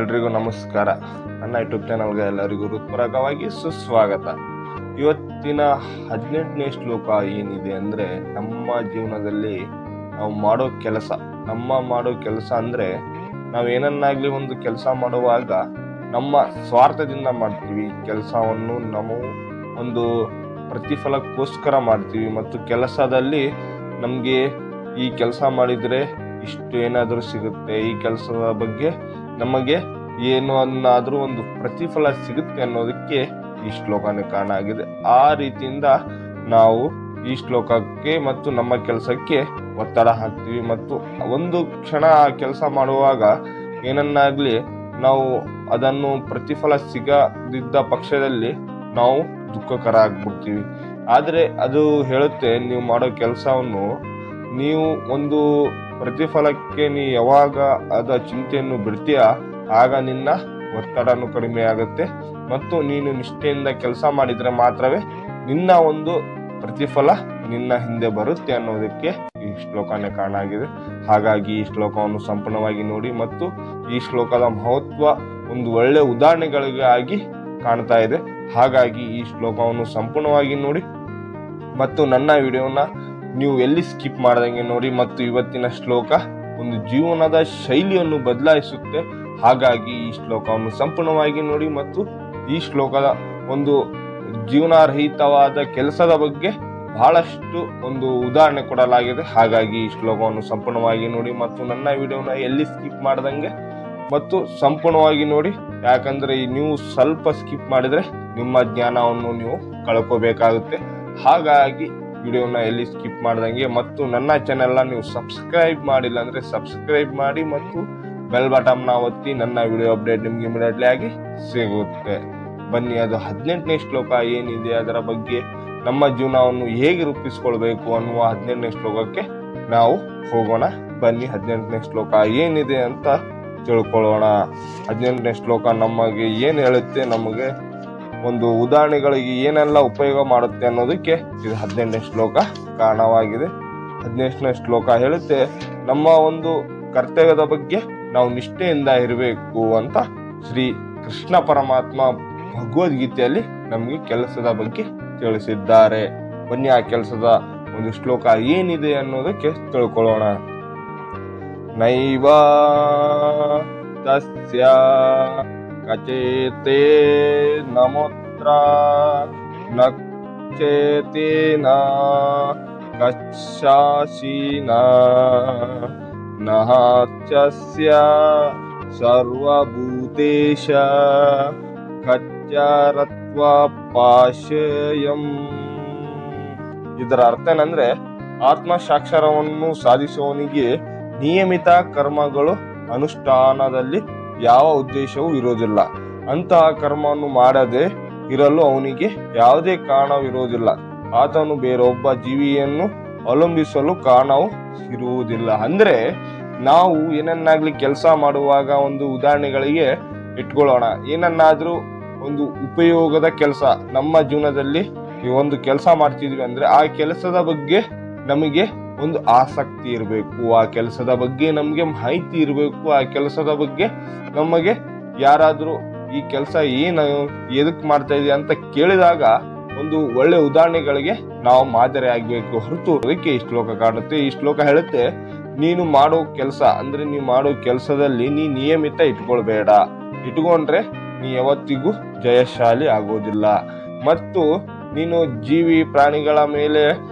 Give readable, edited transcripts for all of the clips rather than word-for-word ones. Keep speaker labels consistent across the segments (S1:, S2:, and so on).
S1: ಎಲ್ರಿಗೂ ನಮಸ್ಕಾರ. ನನ್ನ ಯೂಟ್ಯೂಬ್ ಚಾನಲ್ಗೆ ಎಲ್ಲರಿಗೂ ಹೃತ್ಪೂರ್ವಕವಾಗಿ ಸುಸ್ವಾಗತ. ಇವತ್ತಿನ 18ನೇ ಶ್ಲೋಕ ಏನಿದೆ ಅಂದರೆ, ನಮ್ಮ ಜೀವನದಲ್ಲಿ ನಾವು ಮಾಡೋ ಕೆಲಸ ಅಂದರೆ ನಾವೇನನ್ನಾಗಲಿ ಒಂದು ಕೆಲಸ ಮಾಡುವಾಗ ನಮ್ಮ ಸ್ವಾರ್ಥದಿಂದ ಮಾಡ್ತೀವಿ. ಕೆಲಸವನ್ನು ನಾವು ಒಂದು ಪ್ರತಿಫಲಕ್ಕೋಸ್ಕರ ಮಾಡ್ತೀವಿ ಮತ್ತು ಕೆಲಸದಲ್ಲಿ ನಮಗೆ ಈ ಕೆಲಸ ಮಾಡಿದರೆ ಇಷ್ಟು ಏನಾದರೂ ಸಿಗುತ್ತೆ, ಈ ಕೆಲಸದ ಬಗ್ಗೆ ನಮಗೆ ಏನಾದರೂ ಒಂದು ಪ್ರತಿಫಲ ಸಿಗುತ್ತೆ ಅನ್ನೋದಕ್ಕೆ ಈ ಶ್ಲೋಕನೇ ಕಾರಣ ಆಗಿದೆ. ಆ ರೀತಿಯಿಂದ ನಾವು ಈ ಶ್ಲೋಕಕ್ಕೆ ಮತ್ತು ನಮ್ಮ ಕೆಲಸಕ್ಕೆ ಒತ್ತಡ ಹಾಕ್ತೀವಿ ಮತ್ತು ಒಂದು ಕ್ಷಣ ಆ ಕೆಲಸ ಮಾಡುವಾಗ ಏನನ್ನಾಗಲಿ ನಾವು ಅದನ್ನು ಪ್ರತಿಫಲ ಸಿಗದಿದ್ದ ಪಕ್ಷದಲ್ಲಿ ನಾವು ದುಃಖಕರ ಆಗ್ಬಿಡ್ತೀವಿ. ಆದರೆ ಅದು ಹೇಳುತ್ತೆ, ನೀವು ಮಾಡೋ ಕೆಲಸವನ್ನು ನೀವು ಒಂದು ಪ್ರತಿಫಲಕ್ಕೆ ಯಾವಾಗ ಅದ ಚಿಂತೆಯನ್ನು ಬಿಡ್ತೀಯ ಆಗ ನಿನ್ನ ಒತ್ತಡನು ಕಡಿಮೆ ಆಗುತ್ತೆ ಮತ್ತು ನೀನು ನಿಷ್ಠೆಯಿಂದ ಕೆಲಸ ಮಾಡಿದರೆ ಮಾತ್ರವೇ ನಿನ್ನ ಒಂದು ಪ್ರತಿಫಲ ನಿನ್ನ ಹಿಂದೆ ಬರುತ್ತೆ ಅನ್ನೋದಕ್ಕೆ ಈ ಶ್ಲೋಕನೇ ಕಾರಣ ಆಗಿದೆ. ಹಾಗಾಗಿ ಈ ಶ್ಲೋಕವನ್ನು ಸಂಪೂರ್ಣವಾಗಿ ನೋಡಿ ಮತ್ತು ಈ ಶ್ಲೋಕದ ಮಹತ್ವ ಒಂದು ಒಳ್ಳೆ ಉದಾಹರಣೆಗಳಿಗಾಗಿ ಕಾಣ್ತಾ ಇದೆ. ಹಾಗಾಗಿ ಈ ಶ್ಲೋಕವನ್ನು ಸಂಪೂರ್ಣವಾಗಿ ನೋಡಿ ಮತ್ತು ನನ್ನ ವಿಡಿಯೋನ ನೀವು ಎಲ್ಲಿ ಸ್ಕಿಪ್ ಮಾಡ್ದಂಗೆ ನೋಡಿ. ಮತ್ತು ಇವತ್ತಿನ ಶ್ಲೋಕ ಒಂದು ಜೀವನದ ಶೈಲಿಯನ್ನು ಬದಲಾಯಿಸುತ್ತೆ. ಹಾಗಾಗಿ ಈ ಶ್ಲೋಕವನ್ನು ಸಂಪೂರ್ಣವಾಗಿ ನೋಡಿ ಮತ್ತು ಈ ಶ್ಲೋಕದ ಒಂದು ಜೀವನರಹಿತವಾದ ಕೆಲಸದ ಬಗ್ಗೆ ಬಹಳಷ್ಟು ಒಂದು ಉದಾಹರಣೆ ಕೊಡಲಾಗಿದೆ. ಹಾಗಾಗಿ ಈ ಶ್ಲೋಕವನ್ನು ಸಂಪೂರ್ಣವಾಗಿ ನೋಡಿ ಮತ್ತು ನನ್ನ ವಿಡಿಯೋನ ಎಲ್ಲಿ ಸ್ಕಿಪ್ ಮಾಡ್ದಂಗೆ ಮತ್ತು ಸಂಪೂರ್ಣವಾಗಿ ನೋಡಿ. ಯಾಕಂದ್ರೆ ನೀವು ಸ್ವಲ್ಪ ಸ್ಕಿಪ್ ಮಾಡಿದ್ರೆ ನಿಮ್ಮ ಜ್ಞಾನವನ್ನು ನೀವು ಕಳ್ಕೋಬೇಕಾಗುತ್ತೆ. ಹಾಗಾಗಿ ವಿಡಿಯೋನ ಎಲ್ಲಿ ಸ್ಕಿಪ್ ಮಾಡ್ದಂಗೆ ಮತ್ತು ನನ್ನ ಚಾನೆಲ್ನ ನೀವು ಸಬ್ಸ್ಕ್ರೈಬ್ ಮಾಡಿಲ್ಲ ಅಂದರೆ ಸಬ್ಸ್ಕ್ರೈಬ್ ಮಾಡಿ ಮತ್ತು ಬೆಲ್ ಬಟನ್ನ ಒತ್ತಿ. ನನ್ನ ವಿಡಿಯೋ ಅಪ್ಡೇಟ್ ನಿಮ್ಗೆ ಇಮಿಡಿಯೇಟ್ಲಿ ಆಗಿ ಸಿಗುತ್ತೆ. ಬನ್ನಿ, ಅದು 18ನೇ ಶ್ಲೋಕ ಏನಿದೆ ಅದರ ಬಗ್ಗೆ, ನಮ್ಮ ಜೀವನವನ್ನು ಹೇಗೆ ರೂಪಿಸ್ಕೊಳ್ಬೇಕು ಅನ್ನುವ 18ನೇ ಶ್ಲೋಕಕ್ಕೆ ನಾವು ಹೋಗೋಣ. ಬನ್ನಿ, 18ನೇ ಶ್ಲೋಕ ಏನಿದೆ ಅಂತ ತಿಳ್ಕೊಳ್ಳೋಣ. 18ನೇ ಶ್ಲೋಕ ನಮಗೆ ಏನು ಹೇಳುತ್ತೆ, ನಮಗೆ ಒಂದು ಉದಾಹರಣೆಗಳಿಗೆ ಏನೆಲ್ಲ ಉಪಯೋಗ ಮಾಡುತ್ತೆ ಅನ್ನೋದಕ್ಕೆ ಇದು 18ನೇ ಶ್ಲೋಕ ಕಾರಣವಾಗಿದೆ. 18ನೇ ಶ್ಲೋಕ ಹೇಳುತ್ತೆ, ನಮ್ಮ ಒಂದು ಕರ್ತವ್ಯದ ಬಗ್ಗೆ ನಾವು ನಿಷ್ಠೆಯಿಂದ ಇರಬೇಕು ಅಂತ ಶ್ರೀ ಕೃಷ್ಣ ಪರಮಾತ್ಮ ಭಗವದ್ಗೀತೆಯಲ್ಲಿ ನಮಗೆ ಕೆಲಸದ ಬಗ್ಗೆ ತಿಳಿಸಿದ್ದಾರೆ. ಬನ್ನಿ, ಆ ಕೆಲಸದ ಒಂದು ಶ್ಲೋಕ ಏನಿದೆ ಅನ್ನೋದಕ್ಕೆ ತಿಳ್ಕೊಳ್ಳೋಣ. ನೈವ ತಸ್ಯ ಕಚೇತೆ ನಮೋತ್ರ ನಕ್ಷೇತೇನ ಕಚ್ಚಾಶೀನ ನಹಚ್ಯಸ್ಯ ಸರ್ವಭೂತೇಶ ಕಚ್ಚರತ್ವ ಪಾಶಯಂ. ಇದರ ಅರ್ಥ ಏನಂದ್ರೆ, ಆತ್ಮ ಸಾಕ್ಷರವನ್ನು ಸಾಧಿಸುವವನಿಗೆ ನಿಯಮಿತ ಕರ್ಮಗಳು ಅನುಷ್ಠಾನದಲ್ಲಿ ಯಾವ ಉದ್ದೇಶವೂ ಇರೋದಿಲ್ಲ. ಅಂತಹ ಕರ್ಮವನ್ನು ಮಾಡದೆ ಇರಲು ಅವನಿಗೆ ಯಾವುದೇ ಕಾರಣವಿರುವುದಿಲ್ಲ. ಆತನು ಬೇರೊಬ್ಬ ಜೀವಿಯನ್ನು ಅವಲಂಬಿಸಲು ಕಾರಣವೂ ಇರುವುದಿಲ್ಲ. ಅಂದ್ರೆ ನಾವು ಏನನ್ನಾಗ್ಲಿ ಕೆಲಸ ಮಾಡುವಾಗ ಒಂದು ಉದಾಹರಣೆಗಳಿಗೆ ಇಟ್ಕೊಳ್ಳೋಣ. ಏನನ್ನಾದ್ರೂ ಒಂದು ಉಪಯೋಗದ ಕೆಲಸ ನಮ್ಮ ಜೀವನದಲ್ಲಿ ಒಂದು ಕೆಲಸ ಮಾಡ್ತಿದ್ವಿ ಅಂದ್ರೆ ಆ ಕೆಲಸದ ಬಗ್ಗೆ ನಮಗೆ ಒಂದು ಆಸಕ್ತಿ ಇರಬೇಕು, ಆ ಕೆಲಸದ ಬಗ್ಗೆ ನಮಗೆ ಮಾಹಿತಿ ಇರಬೇಕು, ಆ ಕೆಲಸದ ಬಗ್ಗೆ ನಮಗೆ ಯಾರಾದ್ರೂ ಈ ಕೆಲಸ ಎದಕ್ ಮಾಡ್ತಾ ಇದೆಯಾ ಅಂತ ಕೇಳಿದಾಗ ಒಂದು ಒಳ್ಳೆ ಉದಾಹರಣೆಗಳಿಗೆ ನಾವು ಮಾದರಿ ಆಗ್ಬೇಕು. ಹೊರತು ಅದಕ್ಕೆ ಈ ಶ್ಲೋಕ ಕಾಣುತ್ತೆ. ಈ ಶ್ಲೋಕ ಹೇಳುತ್ತೆ, ನೀನು ಮಾಡೋ ಕೆಲಸ ಅಂದ್ರೆ ನೀವು ಮಾಡೋ ಕೆಲಸದಲ್ಲಿ ನೀ ನಿಯಮಿತ ಇಟ್ಕೊಳ್ಬೇಡ. ಇಟ್ಕೊಂಡ್ರೆ ನೀ ಯಾವತ್ತಿಗೂ ಜಯಶಾಲಿ ಆಗೋದಿಲ್ಲ. ಮತ್ತು ನೀನು ಜೀವಿ ಪ್ರಾಣಿಗಳ ಮೇಲೆ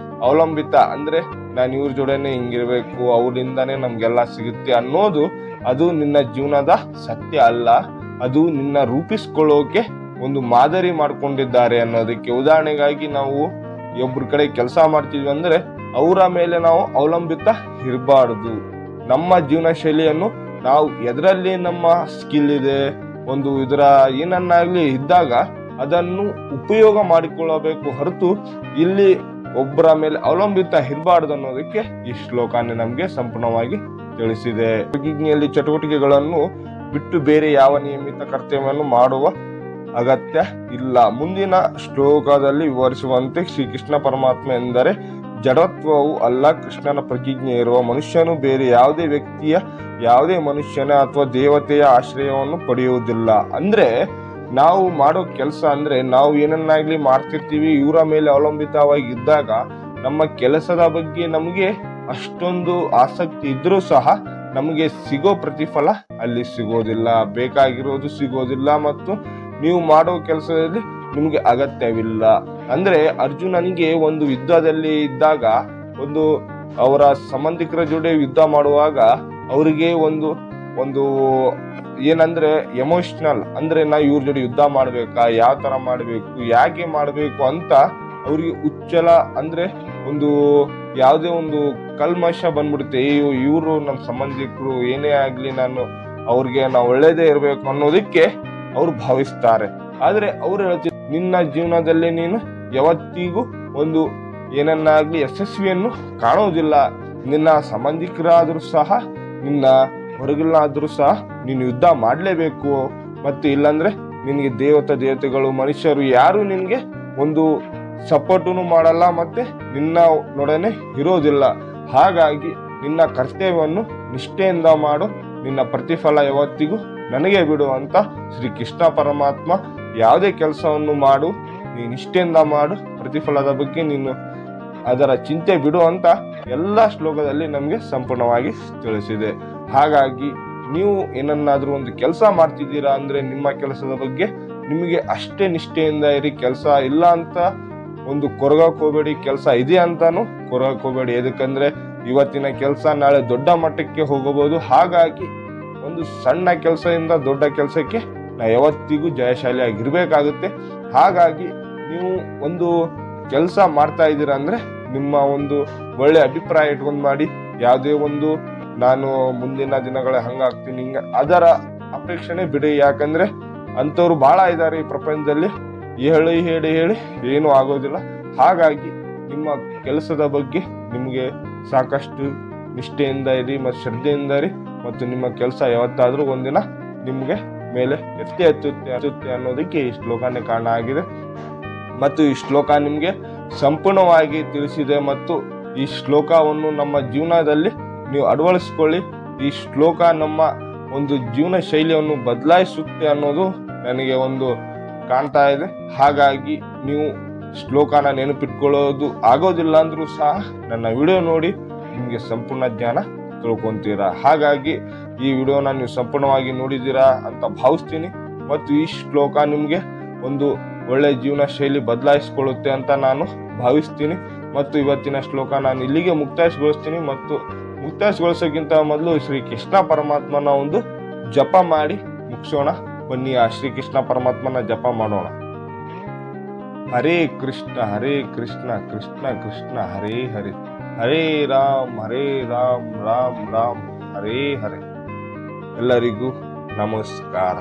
S1: ಅವಲಂಬಿತ ಅಂದ್ರೆ ನಾನು ಇವ್ರ ಜೋಡೆನೆ ಹಿಂಗಿರ್ಬೇಕು, ಅವರಿಂದಾನೇ ನಮ್ಗೆಲ್ಲ ಸಿಗುತ್ತೆ ಅನ್ನೋದು ಅದು ನಿನ್ನ ಜೀವನದ ಸತ್ಯ ಅಲ್ಲ. ಅದು ನಿನ್ನ ರೂಪಿಸ್ಕೊಳ್ಳೋಕೆ ಒಂದು ಮಾದರಿ ಮಾಡ್ಕೊಂಡಿದ್ದಾರೆ ಅನ್ನೋದಕ್ಕೆ. ಉದಾಹರಣೆಗಾಗಿ ನಾವು ಒಬ್ರ ಕಡೆ ಕೆಲಸ ಮಾಡ್ತಿದ್ವಿ ಅಂದ್ರೆ ಅವರ ಮೇಲೆ ನಾವು ಅವಲಂಬಿತ ಇರಬಾರ್ದು. ನಮ್ಮ ಜೀವನ ಶೈಲಿಯನ್ನು ನಾವು ಎದರಲ್ಲಿ ನಮ್ಮ ಸ್ಕಿಲ್ ಇದೆ, ಒಂದು ಇದರ ಏನನ್ನಾಗ್ಲಿ ಇದ್ದಾಗ ಅದನ್ನು ಉಪಯೋಗ ಮಾಡಿಕೊಳ್ಳಬೇಕು. ಹೊರತು ಇಲ್ಲಿ ಒಬ್ಬರ ಮೇಲೆ ಅವಲಂಬಿತ ಇರಬಾರ್ದು ಅನ್ನೋದಕ್ಕೆ ಈ ಶ್ಲೋಕನೇ ನಮ್ಗೆ ಸಂಪೂರ್ಣವಾಗಿ ತಿಳಿಸಿದೆ. ಪ್ರತಿಜ್ಞೆಯಲ್ಲಿ ಚಟುವಟಿಕೆಗಳನ್ನು ಬಿಟ್ಟು ಬೇರೆ ಯಾವ ನಿಯಮಿತ ಕರ್ತವ್ಯವನ್ನು ಮಾಡುವ ಅಗತ್ಯ ಇಲ್ಲ. ಮುಂದಿನ ಶ್ಲೋಕದಲ್ಲಿ ವಿವರಿಸುವಂತೆ ಶ್ರೀಕೃಷ್ಣ ಪರಮಾತ್ಮ ಎಂದರೆ ಜಡತ್ವವು ಅಲ್ಲ ಕೃಷ್ಣನ ಪ್ರತಿಜ್ಞೆ ಇರುವ ಮನುಷ್ಯನು ಬೇರೆ ಯಾವುದೇ ವ್ಯಕ್ತಿಯ ಯಾವುದೇ ಮನುಷ್ಯನ ಅಥವಾ ದೇವತೆಯ ಆಶ್ರಯವನ್ನು ಪಡೆಯುವುದಿಲ್ಲ. ಅಂದ್ರೆ ನಾವು ಮಾಡೋ ಕೆಲಸ ಅಂದ್ರೆ ನಾವು ಏನನ್ನಾಗ್ಲಿ ಮಾಡ್ತಿರ್ತೀವಿ, ಇವರ ಮೇಲೆ ಅವಲಂಬಿತವಾಗಿ ಇದ್ದಾಗ ನಮ್ಮ ಕೆಲಸದ ಬಗ್ಗೆ ನಮಗೆ ಅಷ್ಟೊಂದು ಆಸಕ್ತಿ ಇದ್ರೂ ಸಹ ನಮಗೆ ಸಿಗೋ ಪ್ರತಿಫಲ ಅಲ್ಲಿ ಸಿಗೋದಿಲ್ಲ, ಬೇಕಾಗಿರೋದು ಸಿಗೋದಿಲ್ಲ, ಮತ್ತು ನೀವು ಮಾಡೋ ಕೆಲಸದಲ್ಲಿ ನಿಮ್ಗೆ ಅಗತ್ಯವಿಲ್ಲ. ಅಂದ್ರೆ ಅರ್ಜುನನಿಗೆ ಒಂದು ಯುದ್ಧದಲ್ಲಿ ಇದ್ದಾಗ ಒಂದು ಅವರ ಸಂಬಂಧಿಕರ ಜೊತೆ ಯುದ್ಧ ಮಾಡುವಾಗ ಅವರಿಗೆ ಒಂದು ಒಂದು ಏನಂದ್ರೆ ಎಮೋಷನಲ್, ಅಂದ್ರೆ ನಾ ಇವ್ರ ಜೊತೆ ಯುದ್ಧ ಮಾಡ್ಬೇಕಾ, ಯಾವ ತರ ಮಾಡ್ಬೇಕು, ಯಾಕೆ ಮಾಡ್ಬೇಕು ಅಂತ ಅವ್ರಿಗೆ ಉಚ್ಚಲ ಅಂದ್ರೆ ಒಂದು ಯಾವುದೇ ಒಂದು ಕಲ್ಮಶ ಬಂದ್ಬಿಡುತ್ತೆ. ಇವರು ನಮ್ಮ ಸಂಬಂಧಿಕರು, ಏನೇ ಆಗ್ಲಿ ನಾನು ಅವ್ರಿಗೆ ನಾವು ಒಳ್ಳೇದೇ ಇರ್ಬೇಕು ಅನ್ನೋದಕ್ಕೆ ಅವ್ರು ಭಾವಿಸ್ತಾರೆ. ಆದ್ರೆ ಅವ್ರು ಹೇಳ್ತಿದ್ರು, ನಿನ್ನ ಜೀವನದಲ್ಲಿ ನೀನು ಯಾವತ್ತಿಗೂ ಒಂದು ಏನನ್ನಾಗ್ಲಿ ಯಶಸ್ವಿಯನ್ನು ಕಾಣೋದಿಲ್ಲ. ನಿನ್ನ ಸಂಬಂಧಿಕರಾದ್ರೂ ಸಹ, ನಿನ್ನ ಹೊರಗಿನಾದ್ರೂ ಸಹ ನೀನು ಯುದ್ಧ ಮಾಡ್ಲೇಬೇಕು. ಮತ್ತೆ ಇಲ್ಲಾಂದ್ರೆ ನಿನ್ಗೆ ದೇವತೆಗಳು ಮನುಷ್ಯರು ಯಾರು ನಿನ್ಗೆ ಒಂದು ಸಪೋರ್ಟನ್ನು ಮಾಡಲ್ಲ, ಮತ್ತೆ ನಿನ್ನ ನೊಡನೆ ಇರೋದಿಲ್ಲ. ಹಾಗಾಗಿ ನಿನ್ನ ಕರ್ತವ್ಯವನ್ನು ನಿಷ್ಠೆಯಿಂದ ಮಾಡು, ನಿನ್ನ ಪ್ರತಿಫಲ ಯಾವತ್ತಿಗೂ ನನಗೆ ಬಿಡು ಅಂತ ಶ್ರೀ ಕೃಷ್ಣ ಪರಮಾತ್ಮ ಯಾವುದೇ ಕೆಲಸವನ್ನು ಮಾಡು, ನೀನು ನಿಷ್ಠೆಯಿಂದ ಮಾಡು, ಪ್ರತಿಫಲದ ಬಗ್ಗೆ ನೀನು ಅದರ ಚಿಂತೆ ಬಿಡು ಅಂತ ಎಲ್ಲ ಶ್ಲೋಕದಲ್ಲಿ ನಮಗೆ ಸಂಪೂರ್ಣವಾಗಿ ತಿಳಿಸಿದೆ. ಹಾಗಾಗಿ ನೀವು ಏನನ್ನಾದ್ರೂ ಒಂದು ಕೆಲಸ ಮಾಡ್ತಿದ್ದೀರಾ ಅಂದ್ರೆ ನಿಮ್ಮ ಕೆಲಸದ ಬಗ್ಗೆ ನಿಮಗೆ ಅಷ್ಟೇ ನಿಷ್ಠೆಯಿಂದ ಇರಿ. ಕೆಲಸ ಇಲ್ಲ ಅಂತ ಒಂದು ಕೊರಗಕ್ಕೆ ಹೋಗಬೇಡಿ, ಕೆಲಸ ಇದೆ ಅಂತಾನು ಕೊರಗಕ್ಕೆ ಹೋಗಬೇಡಿ. ಎದಕ್ಕಂದ್ರೆ ಇವತ್ತಿನ ಕೆಲಸ ನಾಳೆ ದೊಡ್ಡ ಮಟ್ಟಕ್ಕೆ ಹೋಗಬಹುದು. ಹಾಗಾಗಿ ಒಂದು ಸಣ್ಣ ಕೆಲಸದಿಂದ ದೊಡ್ಡ ಕೆಲಸಕ್ಕೆ ನಾವು ಯಾವತ್ತಿಗೂ ಜಯಶಾಲಿ ಆಗಿರ್ಬೇಕಾಗುತ್ತೆ. ಹಾಗಾಗಿ ನೀವು ಒಂದು ಕೆಲಸ ಮಾಡ್ತಾ ಇದ್ದೀರಾ ಅಂದ್ರೆ ನಿಮ್ಮ ಒಂದು ಒಳ್ಳೆ ಅಭಿಪ್ರಾಯ ಇಟ್ಕೊಂಡು ಮಾಡಿ. ಯಾವುದೇ ಒಂದು ನಾನು ಮುಂದಿನ ದಿನಗಳ ಹಂಗಾಗ್ತೀನಿ ಹಿಂಗ ಅದರ ಅಪೇಕ್ಷಣೆ ಬಿಡಿ. ಯಾಕಂದ್ರೆ ಅಂಥವ್ರು ಬಹಳ ಇದ್ದಾರೆ ಈ ಪ್ರಪಂಚದಲ್ಲಿ, ಹೇಳಿ ಹೇಳಿ ಹೇಳಿ ಏನೂ ಆಗೋದಿಲ್ಲ. ಹಾಗಾಗಿ ನಿಮ್ಮ ಕೆಲಸದ ಬಗ್ಗೆ ನಿಮಗೆ ಸಾಕಷ್ಟು ನಿಷ್ಠೆಯಿಂದ ಇರಿ ಮತ್ತು ಶ್ರದ್ಧೆಯಿಂದ ಇರಿ, ಮತ್ತು ನಿಮ್ಮ ಕೆಲಸ ಯಾವತ್ತಾದ್ರೂ ಒಂದಿನ ನಿಮಗೆ ಮೇಲೆ ಎತ್ತುತ್ತೆ ಅನ್ನೋದಕ್ಕೆ ಈ ಶ್ಲೋಕನೇ ಕಾರಣ ಆಗಿದೆ. ಮತ್ತು ಈ ಶ್ಲೋಕ ನಿಮಗೆ ಸಂಪೂರ್ಣವಾಗಿ ತಿಳಿಸಿದೆ, ಮತ್ತು ಈ ಶ್ಲೋಕವನ್ನು ನಮ್ಮ ಜೀವನದಲ್ಲಿ ನೀವು ಅಳವಡಿಸ್ಕೊಳ್ಳಿ. ಈ ಶ್ಲೋಕ ನಮ್ಮ ಒಂದು ಜೀವನ ಶೈಲಿಯನ್ನು ಬದಲಾಯಿಸುತ್ತೆ ಅನ್ನೋದು ನನಗೆ ಒಂದು ಕಾಣ್ತಾ ಇದೆ. ಹಾಗಾಗಿ ನೀವು ಶ್ಲೋಕನ ನೆನಪಿಟ್ಕೊಳ್ಳೋದು ಆಗೋದಿಲ್ಲ ಅಂದ್ರೂ ಸಹ ನನ್ನ ವಿಡಿಯೋ ನೋಡಿ ನಿಮಗೆ ಸಂಪೂರ್ಣ ಜ್ಞಾನ ತಿಳ್ಕೊಂತೀರಾ. ಹಾಗಾಗಿ ಈ ವಿಡಿಯೋನ ನೀವು ಸಂಪೂರ್ಣವಾಗಿ ನೋಡಿದ್ದೀರಾ ಅಂತ ಭಾವಿಸ್ತೀನಿ, ಮತ್ತು ಈ ಶ್ಲೋಕ ನಿಮಗೆ ಒಂದು ಒಳ್ಳೆ ಜೀವನ ಶೈಲಿ ಬದಲಾಯಿಸ್ಕೊಳ್ಳುತ್ತೆ ಅಂತ ನಾನು ಭಾವಿಸ್ತೀನಿ. ಮತ್ತು ಇವತ್ತಿನ ಶ್ಲೋಕ ನಾನು ಇಲ್ಲಿಗೆ ಮುಕ್ತಾಯಗೊಳಿಸ್ತೀನಿ. ಮತ್ತು ಮುಕ್ತಾಯಗೊಳಿಸೋಕ್ಕಿಂತ ಮೊದಲು ಶ್ರೀ ಕೃಷ್ಣ ಪರಮಾತ್ಮನ ಒಂದು ಜಪ ಮಾಡಿ ಮುಗಿಸೋಣ. ಬನ್ನಿ ಆ ಶ್ರೀ ಕೃಷ್ಣ ಪರಮಾತ್ಮನ ಜಪ ಮಾಡೋಣ. ಹರೇ ಕೃಷ್ಣ ಕೃಷ್ಣ ಕೃಷ್ಣ ಹರೇ ಹರೇ, ಹರೇ ರಾಮ್ ರಾಮ್ ರಾಮ್ ಹರೇ ಹರೇ. ಎಲ್ಲರಿಗೂ ನಮಸ್ಕಾರ.